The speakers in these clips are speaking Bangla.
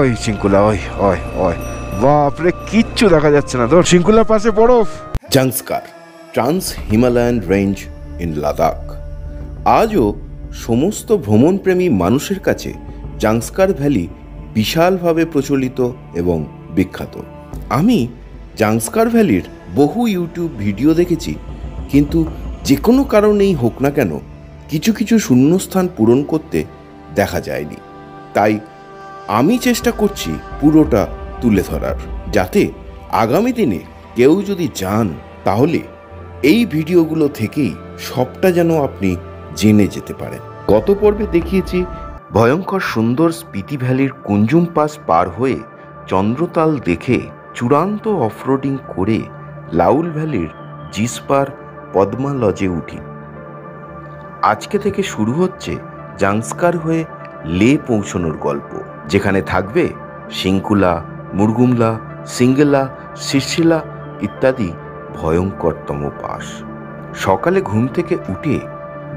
ওই শিঙ্কুলা, ওই ওই ওই বাপরে, কিচ্ছু দেখা যাচ্ছে না তোর। শিঙ্কুলার পাশে বরফ। Zanskar, trans Himalayan range in Ladakh. আজও সমস্ত ভ্রমণপ্রেমী মানুষের কাছে জাংস্কার ভ্যালি বিশালভাবে প্রচলিত এবং বিখ্যাত। আমি জাংস্কার ভ্যালির বহু ইউটিউব ভিডিও দেখেছি, কিন্তু যে কোনো কারণেই হোক না কেন কিছু কিছু শূন্যস্থান পূরণ করতে দেখা যায়নি। তাই আমি চেষ্টা করছি পুরোটা তুলে ধরার, যাতে আগামী দিনে কেউ যদি যান তাহলে এই ভিডিওগুলো থেকেই সবটা যেন আপনি জেনে যেতে পারেন। গত পর্বে দেখিয়েছি ভয়ঙ্কর সুন্দর স্পিতি ভ্যালির কুঞ্জুম পাস পার হয়ে চন্দ্রতাল দেখে চূড়ান্ত অফরোডিং করে লাউল ভ্যালির জিসপার পদ্মা লজে উঠি। আজকে থেকে শুরু হচ্ছে জাংস্কার হয়ে লে পৌঁছানোর গল্প, যেখানে থাকবে শিঙ্কুলা, মুরগুমলা, সিঙ্গেলা, সিরসিলা ইত্যাদি ভয়ঙ্করতম পাস। সকালে ঘুম থেকে উঠে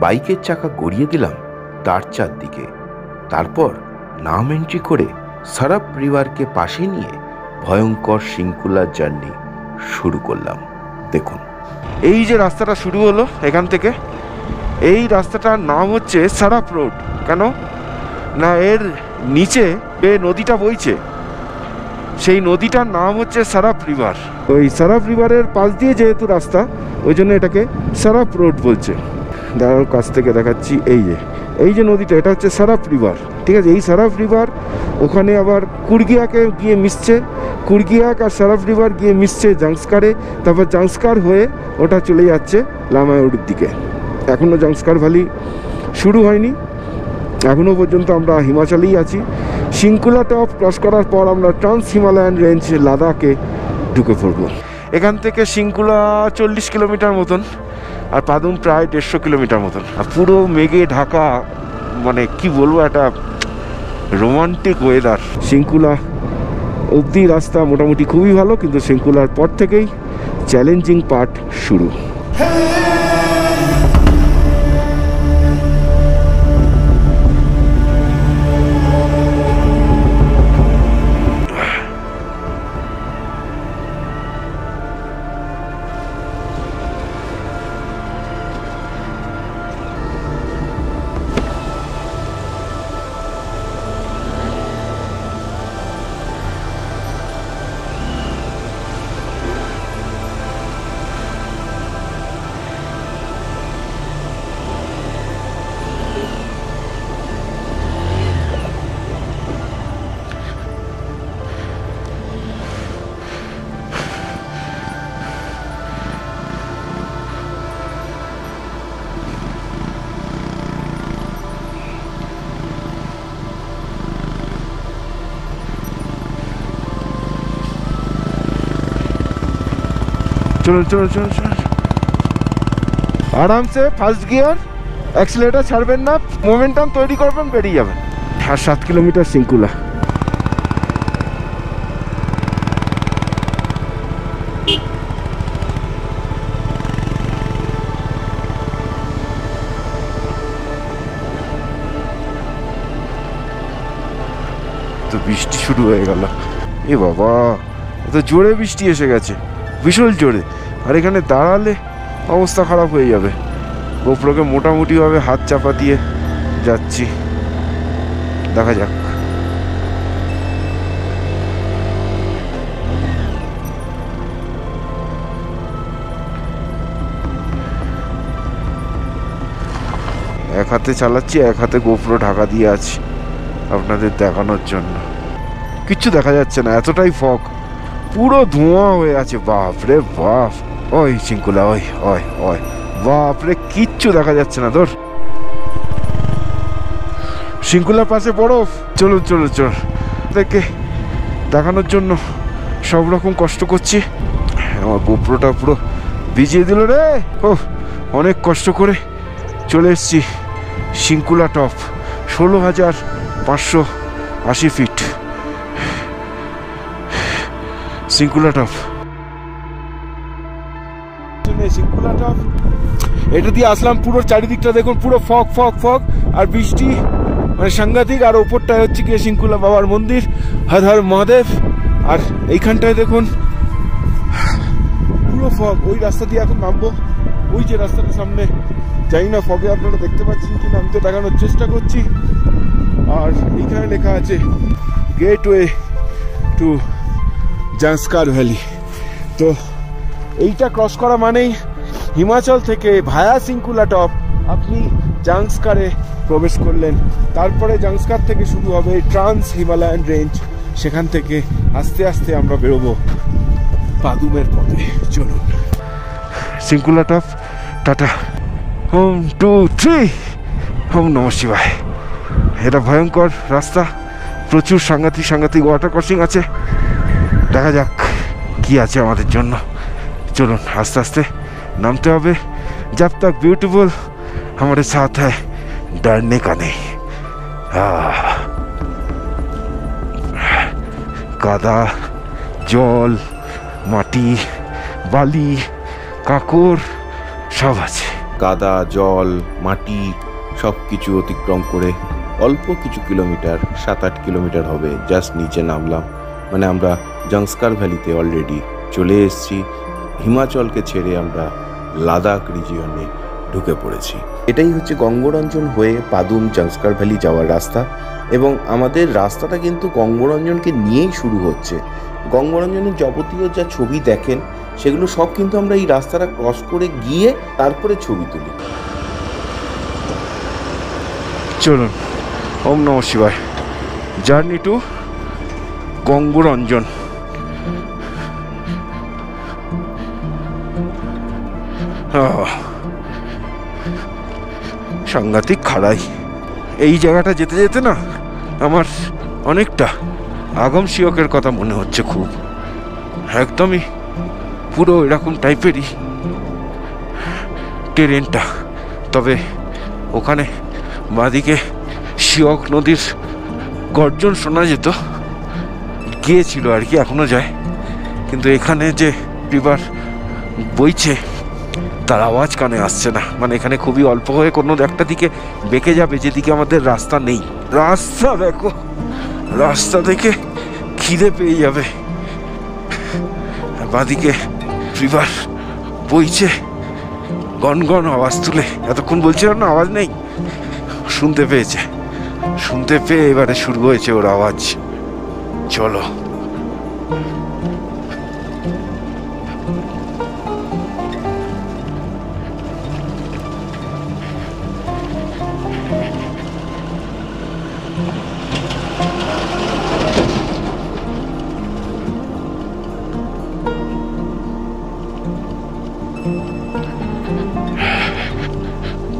বাইকের চাকা গড়িয়ে দিলাম দারচার দিকে। তারপর নাম এন্ট্রি করে সারাপ রিভারকে পাশে নিয়ে ভয়ঙ্কর শিঙ্কুলার জার্নি শুরু করলাম। দেখুন, এই যে রাস্তাটা শুরু হলো এখান থেকে, এই রাস্তাটার নাম হচ্ছে সারাপ রোড। কেন না, এর নিচে নদীটা বইছে, সেই নদীটার নাম হচ্ছে সারাপ রিভার। ওই সারাপ রিভারের পাশ দিয়ে যেহেতু রাস্তা, ওই জন্য এটাকে সারাপ রোড বলছে। দাঁড়ার কাছ থেকে দেখাচ্ছি, এই যে নদীটা, এটা হচ্ছে সারাপ রিভার। ঠিক আছে, এই সারাপ রিভার ওখানে আবার কুর্গিয়াকে গিয়ে মিশছে, কুর্গিয়াক আর সারাপ রিভার গিয়ে মিশছে জাংস্কারে। তারপর জাংস্কার হয়ে ওটা চলে যাচ্ছে লামায়ুর দিকে। এখনও জাংস্কার ভ্যালি শুরু হয়নি, এখনও পর্যন্ত আমরা হিমাচলেই আছি। শিঙ্কুলা টপ ক্রস করার পর আমরা ট্রান্স হিমালয়ান রেঞ্জ লাদাখে ঢুকে পড়ব। এখান থেকে শিঙ্কুলা 40 কিলোমিটার মতন, আর পাদুম প্রায় 150 কিলোমিটার মতন। আর পুরো মেঘে ঢাকা, মানে কি বলবো, একটা রোমান্টিক ওয়েদার। শিঙ্কুলা অবধি রাস্তা মোটামুটি খুবই ভালো, কিন্তু শিঙ্কুলার পর থেকেই চ্যালেঞ্জিং পার্ট শুরু। চলো চলো চলো চলো, আরামসে ফার্স্ট গিয়ার, অ্যাক্সিলারেটর ছাড়বেন না, মোমেন্টাম তৈরি করবেন, বেরিয়ে যাবেন। আর 7 কিলোমিটার শিঙ্কুলা। তো বৃষ্টি শুরু হয়ে গেল। এ বাবা, এত জোরে বৃষ্টি এসে গেছে, ভীষণ জোরে। আর এখানে দাঁড়ালে অবস্থা খারাপ হয়ে যাবে। গোপ্রোকে মোটামুটিভাবে হাত চাপা দিয়ে যাচ্ছি, দেখা যাক। এক হাতে চালাচ্ছি, এক হাতে গোপ্রো ঢাকা দিয়ে আছি আপনাদের দেখানোর জন্য। কিচ্ছু দেখা যাচ্ছে না, এতটাই ফগ, পুরো ধোঁয়া হয়ে আছে। বাপ রে বাপ, ওই শিঙ্কুলা, ওই ওই ওই বাপ রে, কিচ্ছু দেখা যাচ্ছে না তোর। শিঙ্কুলার পাশে বরফ। চলো চলো চল, দেখে দেখানোর জন্য সব রকম কষ্ট করছি। আমার গোপ্রোটা পুরো ভিজিয়ে দিল রে। ও, অনেক কষ্ট করে চলে এসছি শিঙ্কুলা টপ, 16,580 ফিট শিঙ্কুলা টপ। শিঙ্কুলা টপ, এটা দিয়ে আসলাম। পুরো চারিদিকটা দেখুন, পুরো ফগ ফগ ফগ, আর বৃষ্টি মানে সাংঘাতিক। আর ওপরটায় হচ্ছে গিয়ে শৃঙ্খলা বাবার মন্দির, হর হর মহাদেব। আর এইখানটায় দেখুন পুরো ফগ। ওই রাস্তা দিয়ে এখন নামবো, ওই যে রাস্তাটা সামনে, জানি না ফগে আপনারা দেখতে পাচ্ছেন কিনা, আমি তো দেখানোর চেষ্টা করছি। আর এইখানে লেখা আছে গেটওয়ে টু জাংস্কার ভ্যালি। তো এইটা ক্রস করা মানেই হিমাচল থেকে ভায়া সিংকুলা টপ আপনি জাংস্কারে প্রবেশ করলেন। তারপরে জাংস্কার থেকে শুরু হবে ট্রান্স হিমালয়ান রেঞ্জ। সেখান থেকে আস্তে আস্তে আমরা বেরোবো পাদুমের পথে। চলুন, সিংকুলা টপ, টাটা। 1 2 3 ওম নমঃ শিবায়। এটা ভয়ঙ্কর রাস্তা, প্রচুর সাংঘাতিক ওয়াটার ক্রসিং আছে। দেখা যাক কি আছে আমাদের জন্য। চলুন আস্তে আস্তে নামতে হবে। जब तक ब्यूटीफुल हमारे साथ है डरने का नहीं। কাদা, জল, মাটি, বালি, কাঁকড় সব আছে। কাদা, জল, মাটি সব কিছু অতিক্রম করে অল্প কিছু কিলোমিটার, 7-8 কিলোমিটার হবে, জাস্ট নিচে নামলাম। মানে আমরা জাংস্কার ভ্যালিতে অলরেডি চলে এসেছি। হিমাচলকে ছেড়ে আমরা লাদাখ রিজিয়নে ঢুকে পড়েছি। এটাই হচ্ছে গঙ্গরঞ্জন হয়ে পাদুম জাংস্কার ভ্যালি যাওয়ার রাস্তা। এবং আমাদের রাস্তাটা কিন্তু গঙ্গরঞ্জনকে নিয়েই শুরু হচ্ছে। গঙ্গরঞ্জনের যাবতীয় যা ছবি দেখেন সেগুলো সব কিন্তু আমরা এই রাস্তাটা ক্রস করে গিয়ে তারপরে ছবি তুলি। চলুন, ওম নমঃ শিবায়। Journey to গঙ্গরঞ্জন। সাংঘাতিক খাড়াই। এই জায়গাটা যেতে যেতে না আমার অনেকটা আগম শিয়কের কথা মনে হচ্ছে। খুব একদমই পুরো এরকম টাইপেরই টেরেনটা। তবে ওখানে বাঁদিকে শিয়ক নদীর গর্জন শোনা যেত, গিয়েছিল আর কি, এখনো যায়। কিন্তু এখানে যে রিভার বইছে তার আওয়াজ কানে আসছে না। মানে এখানে খুবই অল্প হয়ে কোনো একটা দিকে বেঁকে যাবে, যেদিকে আমাদের রাস্তা নেই। রাস্তা দেখো, রাস্তা দেখে খিদে পেয়ে যাবে। বাঁদিকে রিভার বইছে, গনগন আওয়াজ তুলে। এতক্ষণ বলছিলাম না আওয়াজ নেই, শুনতে পেয়েছে। শুনতে পেয়ে এবারে শুরু হয়েছে ওর আওয়াজ। চলো।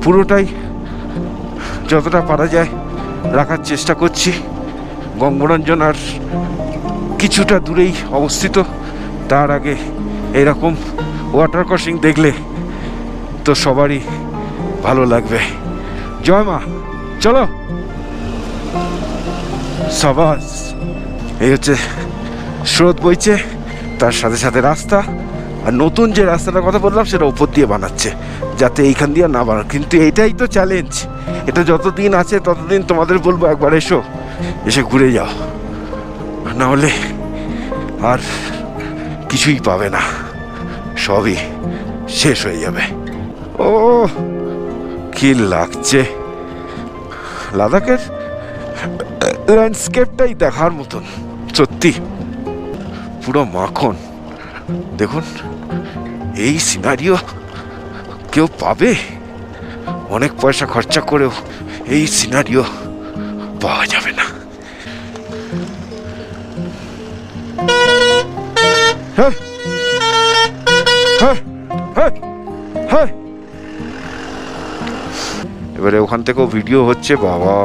পুরোটাই যতটা পারা যায় রাখার চেষ্টা করছি। গঙ্গরঞ্জন আর কিছুটা দূরেই অবস্থিত। তার আগে এরকম ওয়াটার ক্রসিং দেখলে তো সবারই ভালো লাগবে। জয় মা, চলো। সাবাস। এই হচ্ছে স্রোত বইছে, তার সাথে সাথে রাস্তা। আর নতুন যে রাস্তাটার কথা বললাম সেটা উপর দিয়ে বানাচ্ছে, যাতে এইখান দিয়ে না বানায়। কিন্তু এইটাই তো চ্যালেঞ্জ। এটা যতদিন আছে ততদিন তোমাদের বলবো একবার এসো, এসে ঘুরে যাও, না হলে আর কিছুই পাবে না, সবই শেষ হয়ে যাবে। ও কি লাগছে! লাদাখের ল্যান্ডস্কেপটাই দেখার মতন, সত্যি পুরো মাখন। দেখুন এই সিনারিও কেউ পাবে? অনেক পয়সা খরচা করেও এই সিনারিও পাওয়া যাবে না। এবারে ওখান থেকেও ভিডিও হচ্ছে। বাবা,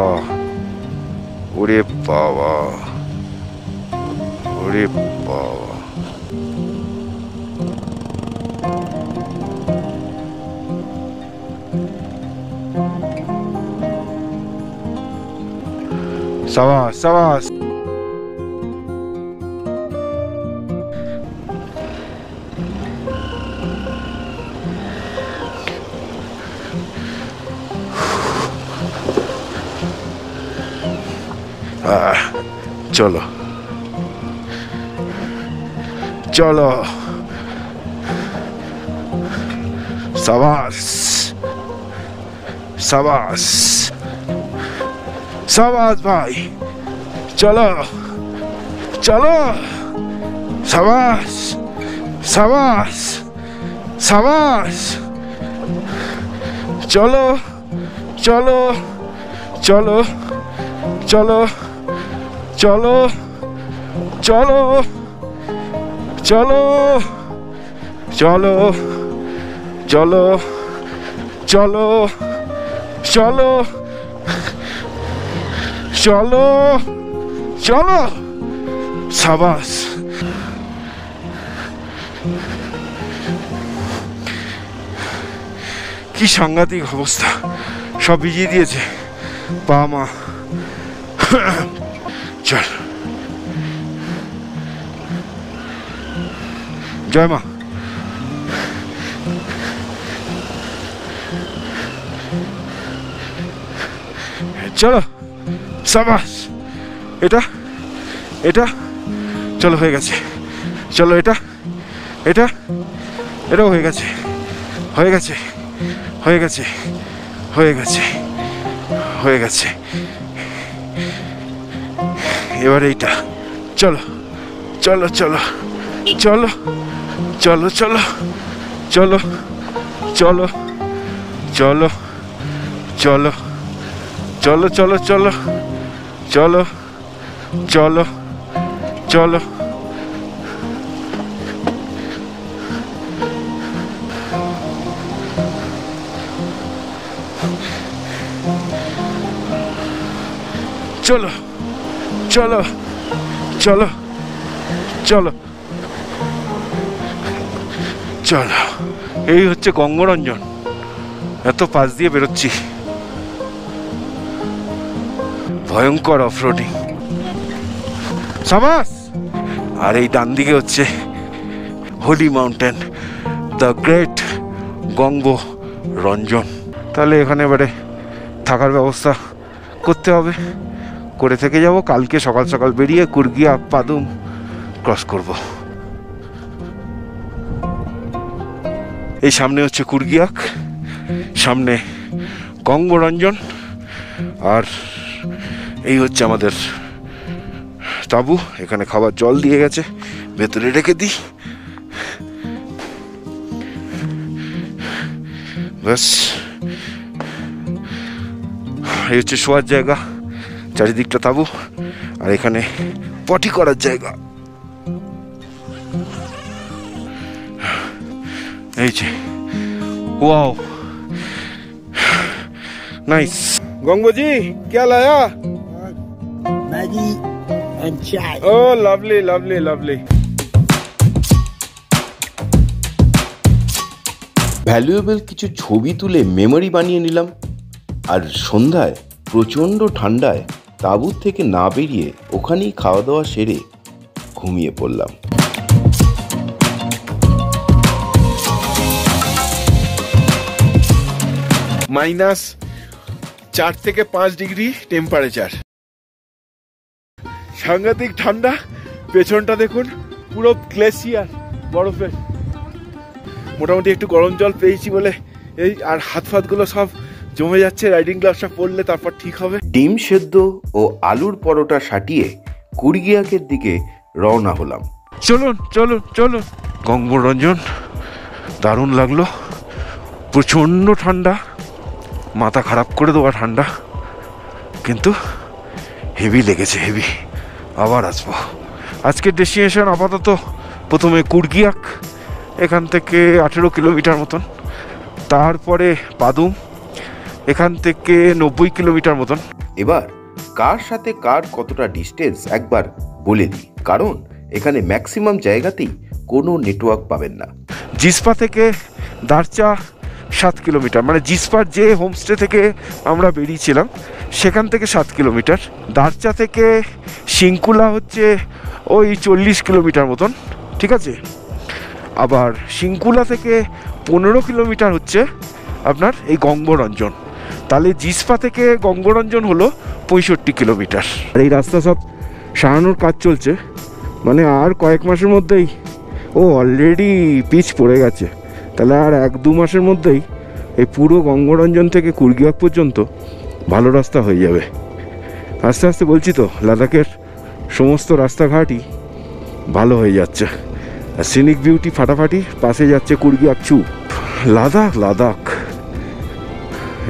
ওরে বাবা, ওরে বাবা। সাবাস সাবাস। চলো চলো, সাবাস সাবাস সাবাস ভাই, চলো চলো, সাবাস সাবাস সাবাস, চলো চলো চলো চলো চলো চলো চলো চলো চলো চলো চলো চলো চলো, সাবাস। কি সাংঘাতিক অবস্থা, সব ভিজিয়ে দিয়েছে পা মা। চল, জয় মা। চলো, সাবাস। এটা এটা চলো, হয়ে গেছে। চলো, এটা এটা এটাও হয়ে গেছে, হয়ে গেছে, হয়ে গেছে, হয়ে গেছে, হয়ে গেছে। এবার এইটা, চলো চলো চলো চলো চলো চলো চলো চলো চলো চলো চলো চলো চলো চলো চলো চলো, চলো চলো চলো চলো চলো। এই হচ্ছে গঙ্গরঞ্জন, এত পাশ দিয়ে বেরোচ্ছি, ভয়ঙ্কর অফরোডিং, সাবাস। আর এই ডান দিকে হচ্ছে হোলি মাউন্টেন, দ্য গ্রেট গঙ্গ রঞ্জন। তাহলে এখানে এবারে থাকার ব্যবস্থা করতে হবে, করে থেকে যাব। কালকে সকাল সকাল বেরিয়ে কুরগিয়া পাদুম ক্রস করব। এই সামনে হচ্ছে কুরগিয়াক, সামনে গঙ্গরঞ্জন, আর এই হচ্ছে আমাদের তাঁবু। এখানে খাবার জল দিয়ে গেছে, ভেতরে রেখে দিই। ব্যাস, এই হচ্ছে শোয়ার জায়গা, চারিদিকটা তাঁবু, আর এখানে পটি করার জায়গা। এই যে, ওয়াও, नाइस। गंगो जी क्या लाया? मैगी एंड चाय। Oh, lovely, lovely, lovely. Valuable কিছু ছবি তুলে মেমোরি বানিয়ে নিলাম। আর সন্ধ্যায় প্রচণ্ড ঠান্ডায় তাঁবুর থেকে না বেরিয়ে ওখানেই খাওয়া দাওয়া সেরে ঘুমিয়ে পড়লাম। -4 থেকে 5 ডিগ্রি টেম্পারেচার, সাংঘাতিক ঠান্ডা। পেছনটা দেখুন, পুরো গ্লেসিয়ার, বরফের। মোটামুটি একটু গরম জল পেয়েছি বলে এই, আর হাত ফাতগুলো সব জমে যাচ্ছে। রাইডিং গ্লাভসটা পরলে তারপর ঠিক হবে। ডিম সেদ্ধ ও আলুর পরোটা সাটিয়ে কুরগিয়াকের দিকে রওনা হলাম। চলুন চলুন চলুন। গঙ্গরঞ্জন দারুণ লাগলো, প্রচণ্ড ঠান্ডা, মাথা খারাপ করে দেওয়া ঠান্ডা, কিন্তু হেভি লেগেছে, হেভি। আবার আসবো। আজকের ডেস্টিনেশন আপাতত প্রথমে কুরগিয়াক, এখান থেকে 18 কিলোমিটার মতন, তারপরে পাদুম, এখান থেকে 90 কিলোমিটার মতন। এবার কার সাথে কার কতটা ডিস্টেন্স একবার বলে দিই, কারণ এখানে ম্যাক্সিমাম জায়গাতেই কোনো নেটওয়ার্ক পাবেন না। জিসপা থেকে দারচা 7 কিলোমিটার, মানে জিসপার যে হোমস্টে থেকে আমরা বেরিয়েছিলাম সেখান থেকে 7 কিলোমিটার। দারচা থেকে সিংকুলা হচ্ছে ওই 40 কিলোমিটার মতন, ঠিক আছে। আবার সিংকুলা থেকে 15 কিলোমিটার হচ্ছে আপনার এই গঙ্গরঞ্জন। তাহলে জিসপা থেকে গঙ্গরঞ্জন হলো 65 কিলোমিটার। আর এই রাস্তা সব সারানোর কাজ চলছে, মানে আর কয়েক মাসের মধ্যেই, ও অলরেডি পিচ পড়ে গেছে, তাহলে আর 1-2 মাসের মধ্যেই এই পুরো গঙ্গরঞ্জন থেকে কুর্গিয়াক পর্যন্ত ভালো রাস্তা হয়ে যাবে। আস্তে আস্তে বলছি তো, লাদাখের সমস্ত রাস্তাঘাটই ভালো হয়ে যাচ্ছে। আর সিনিক বিউটি ফাটাফাটি, পাশে যাচ্ছে কুর্গিয়াক চু। লাদাখ লাদাখ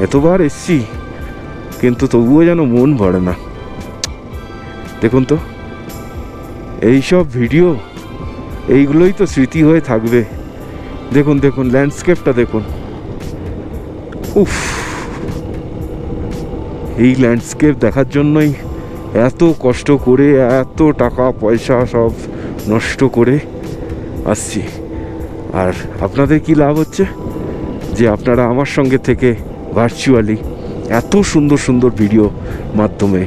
এতবার এসছি কিন্তু তবুও যেন মন ভরে না। দেখুন তো, এইসব ভিডিও এইগুলোই তো স্মৃতি হয়ে থাকবে। দেখুন দেখুন ল্যান্ডস্কেপটা দেখুন, উফ, এই ল্যান্ডস্কেপ দেখার জন্যই এত কষ্ট করে, এত টাকা পয়সা সব নষ্ট করে আসছি। আর আপনাদের কি লাভ হচ্ছে যে আপনারা আমার সঙ্গে থেকে ভার্চুয়ালি এত সুন্দর সুন্দর ভিডিও মাধ্যমে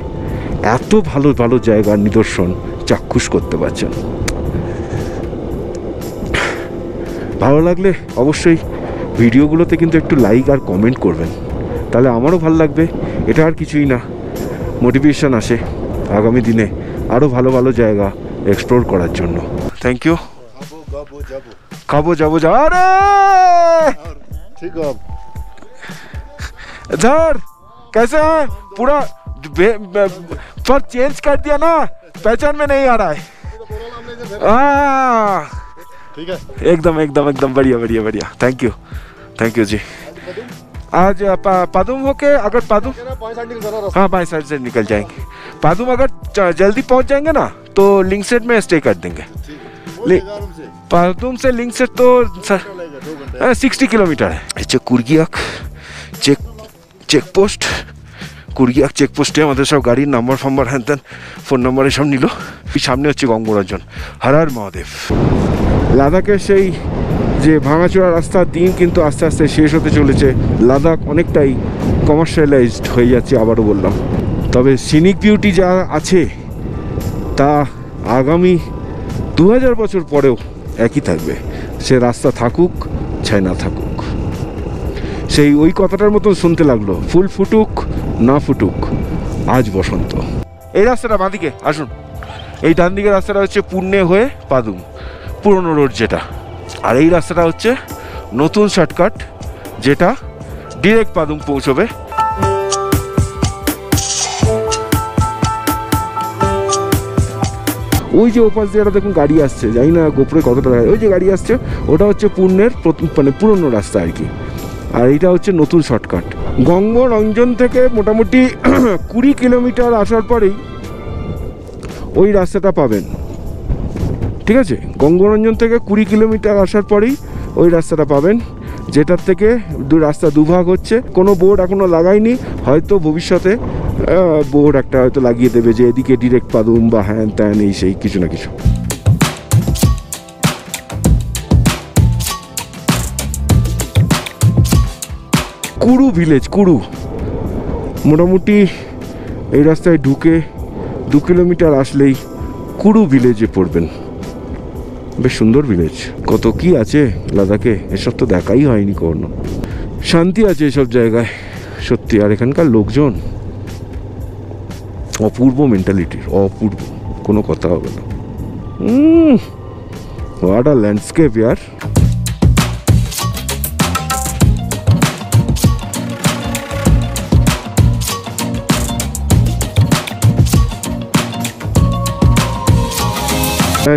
এত ভালো ভালো জায়গার নিদর্শন চাক্ষুষ করতে পারছেন। ভালো লাগলে অবশ্যই ভিডিওগুলোতে কিন্তু একটু লাইক আর কমেন্ট করবেন, তাহলে আমারও ভালো লাগবে। এটা আর কিছুই না, মোটিভেশন আসে আগামী দিনে আরও ভালো ভালো জায়গা এক্সপ্লোর করার জন্য। Thank you. খাবো যাবো যা রে ठीक हो इधर कैसे है? पूरा पर चेंज कर दिया ना, पहचान में नहीं आ रहा है। ठीक है, एकदम एकदम एकदम बढ़िया बढ़िया बढ़िया। थैंक यू जी। आज पादुम होके अगर पादुम, हाँ बाएं साइड से निकल जाएंगे। पादुम अगर जल्दी पहुंच जाएंगे ना तो लिंक सेट में स्टे कर देंगे। पादुम से लिंक सेट तो 60 किलोमीटर है। কুর্গিয়াক চেকপোস্ট, কুর্গিয়াক চেকপোস্টে আমাদের সব গাড়ির নাম্বার ফাম্বার হ্যান ত্যান ফোন নাম্বার এসব নিল। সামনে হচ্ছে গঙ্গরঞ্জন। হর হর মহাদেব। লাদাখের সেই যে ভাঙাচোরা রাস্তার দিন কিন্তু আস্তে আস্তে শেষ হতে চলেছে। লাদাখ অনেকটাই কমার্শিয়ালাইজড হয়ে যাচ্ছে, আবারও বললাম। তবে সিনিক বিউটি যা আছে তা আগামী 2000 বছর পরেও একই থাকবে। সে রাস্তা থাকুক চাই না থাকুক, সেই ওই কথাটার মতন শুনতে লাগলো, ফুল ফুটুক না ফুটুক আজ বসন্ত। এই রাস্তাটা বাঁদিকে আসুন, এই ডান দিকের রাস্তাটা হচ্ছে পুণ্যে হয়ে পাদুম, পুরনো রোড যেটা। আর এই রাস্তাটা হচ্ছে নতুন শর্টকাট যেটা ডিরেক্ট পাদুম পৌঁছবে। ওই যে ওপাশ দিয়ে একটা দেখুন গাড়ি আসছে, জানি না গোপরে কতটা দেখা, ওই যে গাড়ি আসছে ওটা হচ্ছে পুণ্যের মানে পুরনো রাস্তা আর কি। আর এইটা হচ্ছে নতুন শর্টকাট। গঙ্গরঞ্জন থেকে মোটামুটি 20 কিলোমিটার আসার পরেই ওই রাস্তাটা পাবেন, ঠিক আছে? গঙ্গরঞ্জন থেকে 20 কিলোমিটার আসার পরেই ওই রাস্তাটা পাবেন, যেটার থেকে রাস্তা দুভাগ হচ্ছে। কোনো বোর্ড এখনও লাগায়নি, হয়তো ভবিষ্যতে বোর্ড একটা হয়তো লাগিয়ে দেবে যে এদিকে ডিরেক্ট পাদুম বা হ্যান ত্যান এই সেই কিছু না কিছু। কুরু ভিলেজ, কুরু মোটামুটি এই রাস্তায় ঢুকে 2 কিলোমিটার আসলেই কুরু ভিলেজে পড়বেন। বেশ সুন্দর ভিলেজ। কত কি আছে লাদাখে, এসব তো দেখাই হয়নি কখনো। শান্তি আছে এসব জায়গায় সত্যি। আর এখানকার লোকজন অপূর্ব মেন্টালিটির, অপূর্ব, কোনো কথা হবে না। হোয়াট আ ল্যান্ডস্কেপ ইয়ার।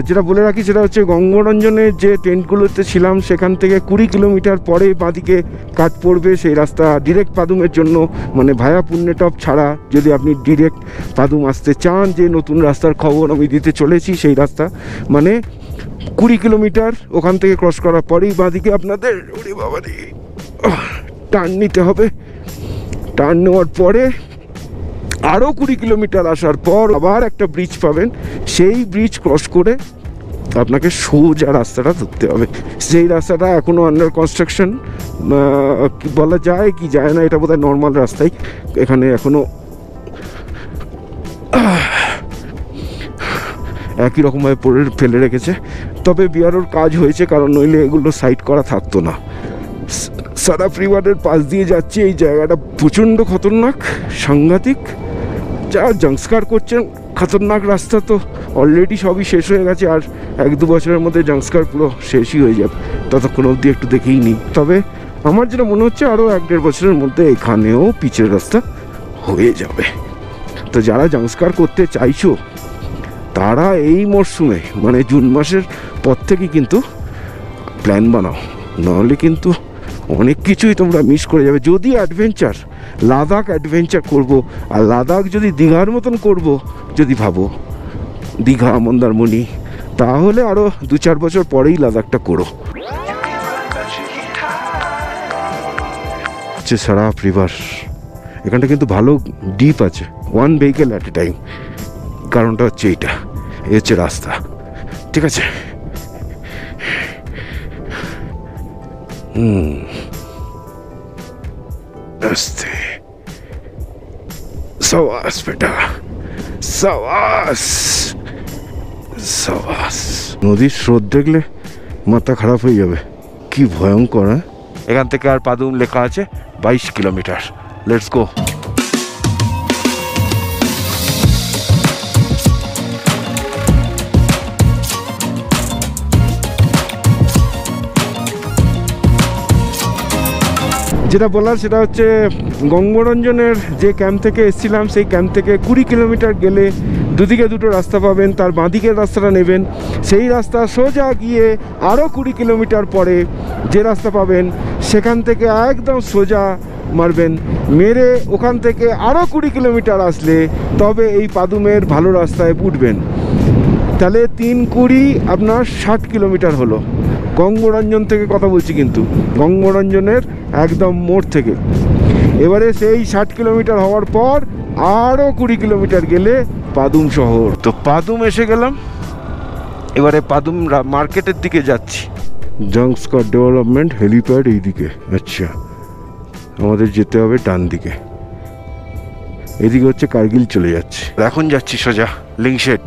যেটা বলে রাখি সেটা হচ্ছে গঙ্গরঞ্জনের যে টেন্টগুলোতে ছিলাম সেখান থেকে 20 কিলোমিটার পরে বাঁদিকে কাট পড়বে। সেই রাস্তা ডিরেক্ট পাদুমের জন্য, মানে ভায়া পুণ্যটপ ছাড়া যদি আপনি ডিরেক্ট পাদুম আসতে চান, যে নতুন রাস্তার খবর আমি দিতে চলেছি, সেই রাস্তা মানে 20 কিলোমিটার ওখান থেকে ক্রস করার পরেই বাঁদিকে আপনাদের ওরে বাবারে টার্ন নিতে হবে। টার্ন নেওয়ার পরে আরও 20 কিলোমিটার আসার পর আবার একটা ব্রিজ পাবেন, সেই ব্রিজ ক্রস করে আপনাকে সোজা রাস্তাটা ধরতে হবে। সেই রাস্তাটা এখনও আন্ডার কনস্ট্রাকশন বলা যায় কি যায় না, এটা বোধহয় নর্মাল রাস্তাই। এখানে এখনও একই রকমভাবে পড়ে ফেলে রেখেছে, তবে বিআরওর কাজ হয়েছে, কারণ নইলে এগুলো সাইড করা থাকতো না। সারাফ রিভারের পাশ দিয়ে যাচ্ছি। এই জায়গাটা প্রচণ্ড খতরনাক, সাংঘাতিক। যা জাংস্কার করছেন, খতরনাক রাস্তা তো অলরেডি সবই শেষ হয়ে গেছে, আর 1-2 বছরের মধ্যে জাংস্কার পুরো শেষই হয়ে যাবে। ততক্ষণ অবধি একটু দেখেই নিই। তবে আমার যেটা মনে হচ্ছে আরও 1-1.5 বছরের মধ্যে এখানেও পিচের রাস্তা হয়ে যাবে। তো যারা জাংস্কার করতে চাইছো তারা এই মরশুমে মানে জুন মাসের পর থেকে কিন্তু প্ল্যান বানাও, নাহলে কিন্তু অনেক কিছুই তোমরা মিস করে যাবে। যদি অ্যাডভেঞ্চার লাদাখ অ্যাডভেঞ্চার করব, আর লাদাখ যদি দীঘার মতন করব যদি ভাবো, দীঘা মন্দারমণি, তাহলে আরও 2-4 বছর পরেই লাদাখটা করো। হচ্ছে সারাফ রিভার, এখানটা কিন্তু ভালো ডিপ আছে, 1 ভেহিকেল অ্যাট এ টাইম। কারণটা হচ্ছে এইটা, এই হচ্ছে রাস্তা, ঠিক আছে। আস্তে সাবাস বেটা, সাবাস সাবাস। নদীর স্রোত দেখলে মাথা খারাপ হয়ে যাবে, কি ভয়ঙ্কর। হ্যাঁ, এখান থেকে আর পাদুম লেখা আছে 22 কিলোমিটার। Let's go. যেটা বলার সেটা হচ্ছে গঙ্গরঞ্জনের যে ক্যাম্প থেকে এসেছিলাম, সেই ক্যাম্প থেকে 20 কিলোমিটার গেলে দুদিকে দুটো রাস্তা পাবেন। তার বাঁদিকের রাস্তাটা নেবেন, সেই রাস্তা সোজা গিয়ে আরও 20 কিলোমিটার পরে যে রাস্তা পাবেন সেখান থেকে একদম সোজা মারবেন, মেরে ওখান থেকে আরও 20 কিলোমিটার আসলে তবে এই পাদুমের ভালো রাস্তায় উঠবেন। তাহলে 3-20 আপনার 60 কিলোমিটার হলো। গঙ্গরঞ্জন থেকে কথা বলছি, কিন্তু গঙ্গরঞ্জনের একদম মোড় থেকে। এবারে সেই 60 কিলোমিটার হওয়ার পর আরও 20 কিলোমিটার গেলে পাদুম শহর। তো পাদুম এসে গেলাম, এবারে পাদুম মার্কেটের দিকে যাচ্ছি। জাংস্কার ডেভেলপমেন্ট হেলিপ্যাড এইদিকে, আচ্ছা আমাদের যেতে হবে ডান দিকে। এদিকে হচ্ছে কার্গিল চলে যাচ্ছে। এখন যাচ্ছি সোজা লিংশেড।